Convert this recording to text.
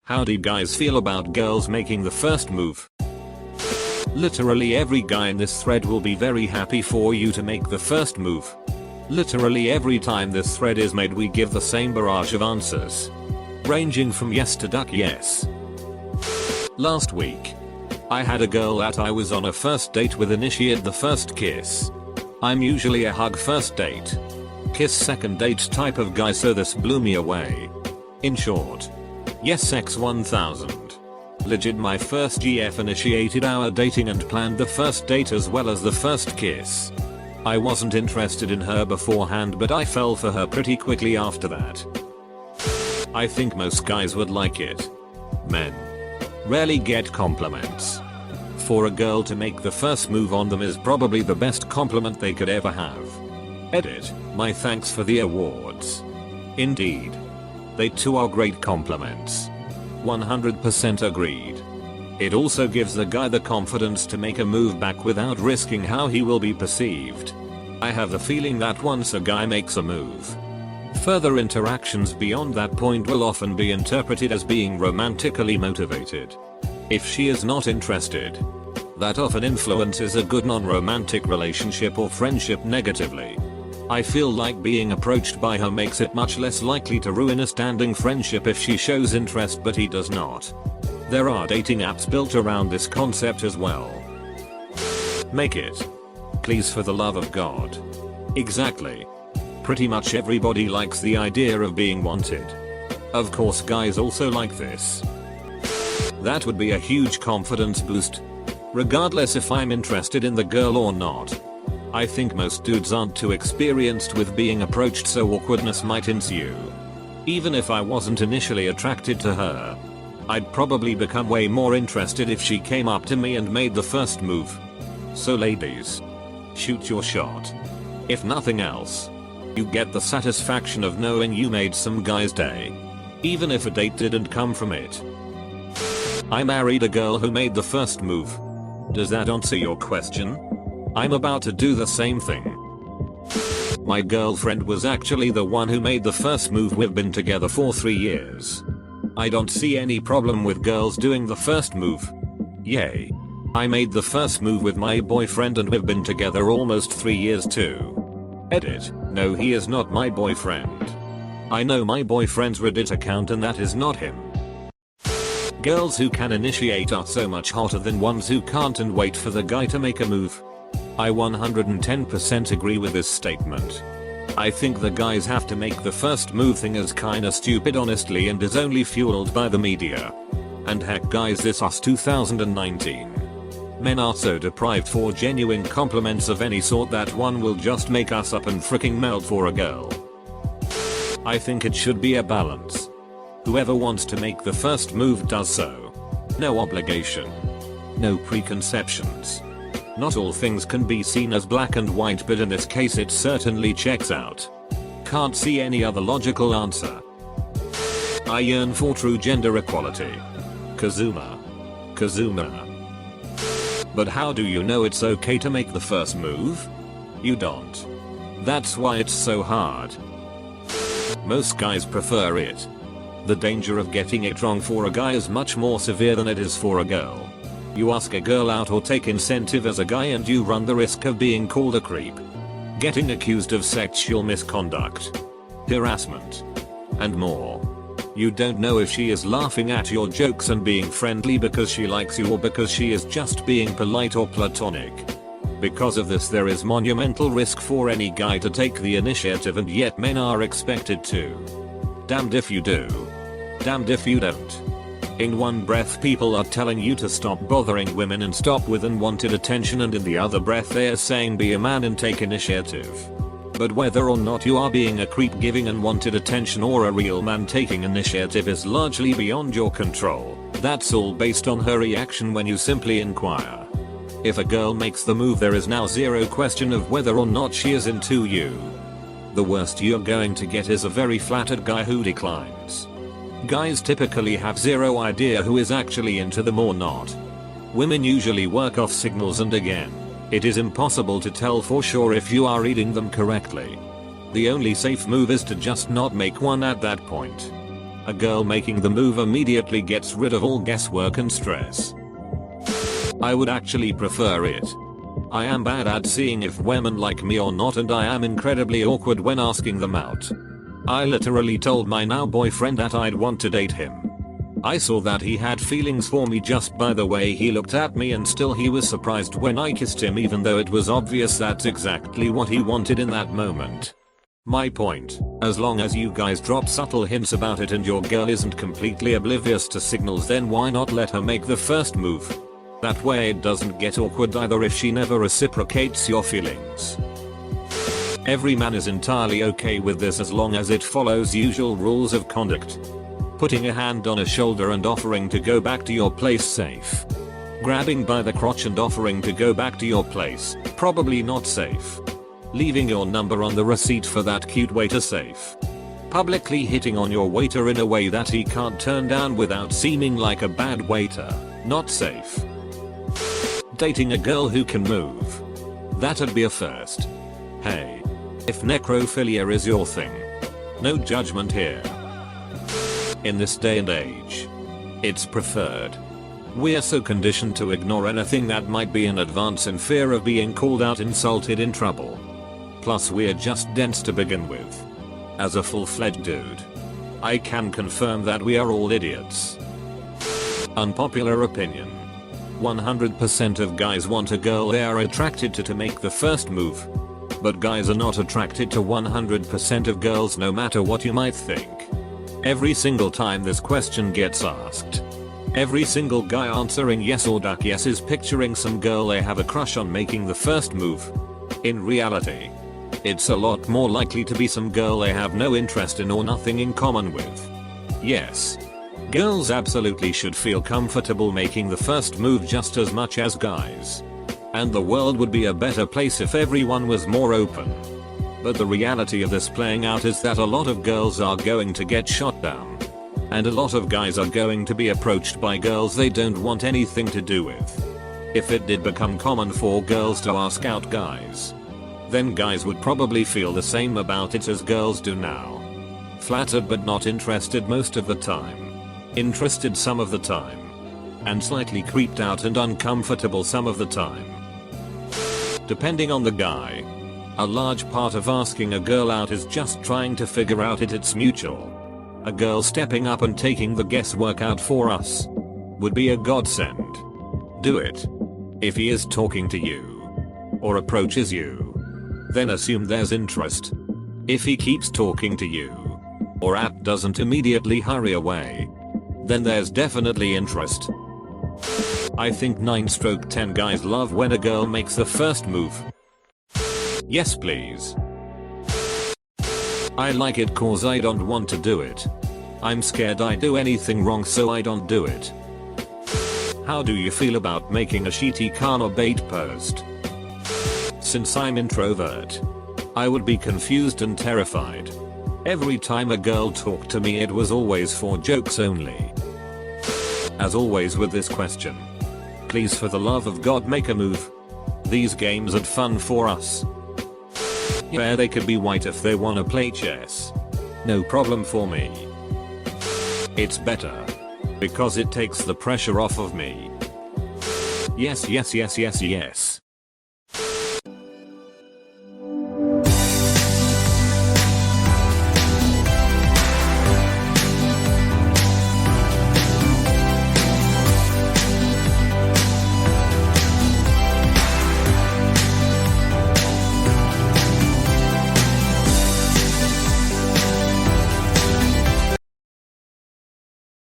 How do guys feel about girls making the first move? Literally every guy in this thread will be very happy for you to make the first move. Literally every time this thread is made we give the same barrage of answers, ranging from yes to duck yes. Last week, I had a girl that I was on a first date with initiate the first kiss. I'm usually a hug first date, kiss second date type of guy, so this blew me away. In short, yes sex 1000. Legit, my first GF initiated our dating and planned the first date as well as the first kiss. I wasn't interested in her beforehand, but I fell for her pretty quickly after that. I think most guys would like it. Men rarely get compliments. For a girl to make the first move on them is probably the best compliment they could ever have. Edit, my thanks for the awards. Indeed. They too are great compliments. 100% agreed. It also gives the guy the confidence to make a move back without risking how he will be perceived. I have the feeling that once a guy makes a move, further interactions beyond that point will often be interpreted as being romantically motivated. If she is not interested, that often influences a good non-romantic relationship or friendship negatively. I feel like being approached by her makes it much less likely to ruin a standing friendship if she shows interest but he does not. There are dating apps built around this concept as well. Make it. Please, for the love of God. Exactly. Pretty much everybody likes the idea of being wanted. Of course guys also like this. That would be a huge confidence boost, regardless if I'm interested in the girl or not. I think most dudes aren't too experienced with being approached, so awkwardness might ensue. Even if I wasn't initially attracted to her, I'd probably become way more interested if she came up to me and made the first move. So ladies, shoot your shot. If nothing else, you get the satisfaction of knowing you made some guy's day, even if a date didn't come from it. I married a girl who made the first move. Does that answer your question? I'm about to do the same thing. My girlfriend was actually the one who made the first move. We've been together for 3 years. I don't see any problem with girls doing the first move. Yay. I made the first move with my boyfriend and we've been together almost 3 years too. Edit, no, he is not my boyfriend. I know my boyfriend's Reddit account and that is not him. Girls who can initiate are so much hotter than ones who can't and wait for the guy to make a move. I 110% agree with this statement. I think the guys have to make the first move thing is kinda stupid honestly and is only fueled by the media. And heck guys, this us 2019. Men are so deprived for genuine compliments of any sort that one will just make us up and freaking melt for a girl. I think it should be a balance. Whoever wants to make the first move does so. No obligation. No preconceptions. Not all things can be seen as black and white, but in this case it certainly checks out. Can't see any other logical answer. I yearn for true gender equality. Kazuma. But how do you know it's okay to make the first move? You don't. That's why it's so hard. Most guys prefer it. The danger of getting it wrong for a guy is much more severe than it is for a girl. You ask a girl out or take incentive as a guy and you run the risk of being called a creep, getting accused of sexual misconduct, harassment, and more. You don't know if she is laughing at your jokes and being friendly because she likes you or because she is just being polite or platonic. Because of this, there is monumental risk for any guy to take the initiative, and yet men are expected to. Damned if you do. Damned if you don't. In one breath people are telling you to stop bothering women and stop with unwanted attention, and in the other breath they are saying be a man and take initiative. But whether or not you are being a creep giving unwanted attention or a real man taking initiative is largely beyond your control. That's all based on her reaction when you simply inquire. If a girl makes the move, there is now zero question of whether or not she is into you. The worst you're going to get is a very flattered guy who declines. Guys typically have zero idea who is actually into them or not. Women usually work off signals, and again, it is impossible to tell for sure if you are reading them correctly. The only safe move is to just not make one at that point. A girl making the move immediately gets rid of all guesswork and stress. I would actually prefer it. I am bad at seeing if women like me or not, and I am incredibly awkward when asking them out. I literally told my now boyfriend that I'd want to date him. I saw that he had feelings for me just by the way he looked at me, and still he was surprised when I kissed him, even though it was obvious that's exactly what he wanted in that moment. My point, as long as you guys drop subtle hints about it and your girl isn't completely oblivious to signals, then why not let her make the first move? That way it doesn't get awkward either if she never reciprocates your feelings. Every man is entirely okay with this as long as it follows usual rules of conduct. Putting a hand on a shoulder and offering to go back to your place, safe. Grabbing by the crotch and offering to go back to your place, probably not safe. Leaving your number on the receipt for that cute waiter, safe. Publicly hitting on your waiter in a way that he can't turn down without seeming like a bad waiter, not safe. Dating a girl who can move. That'd be a first. Hey. If necrophilia is your thing. No judgment here. In this day and age, it's preferred. We're so conditioned to ignore anything that might be an advance in fear of being called out, insulted, in trouble. Plus we're just dense to begin with. As a full-fledged dude, I can confirm that we are all idiots. Unpopular opinion. 100% of guys want a girl they are attracted to make the first move. But guys are not attracted to 100% of girls, no matter what you might think. Every single time this question gets asked, every single guy answering yes or duck yes is picturing some girl they have a crush on making the first move. In reality, it's a lot more likely to be some girl they have no interest in or nothing in common with. Yes. Girls absolutely should feel comfortable making the first move just as much as guys. And the world would be a better place if everyone was more open. But the reality of this playing out is that a lot of girls are going to get shot down. And a lot of guys are going to be approached by girls they don't want anything to do with. If it did become common for girls to ask out guys, then guys would probably feel the same about it as girls do now. Flattered but not interested most of the time. Interested some of the time. And slightly creeped out and uncomfortable some of the time. Depending on the guy. A large part of asking a girl out is just trying to figure out if it's mutual. A girl stepping up and taking the guesswork out for us would be a godsend. Do it. If he is talking to you or approaches you, then assume there's interest. If he keeps talking to you or doesn't immediately hurry away, then there's definitely interest. I think 9/10 guys love when a girl makes the first move. Yes please. I like it cause I don't want to do it. I'm scared I do anything wrong, so I don't do it. How do you feel about making a shitty or bait post? Since I'm introvert, I would be confused and terrified. Every time a girl talked to me it was always for jokes only. As always with this question, please for the love of God make a move. These games are fun for us. Yeah, they could be white if they wanna play chess. No problem for me. It's better. Because it takes the pressure off of me. Yes yes yes yes yes.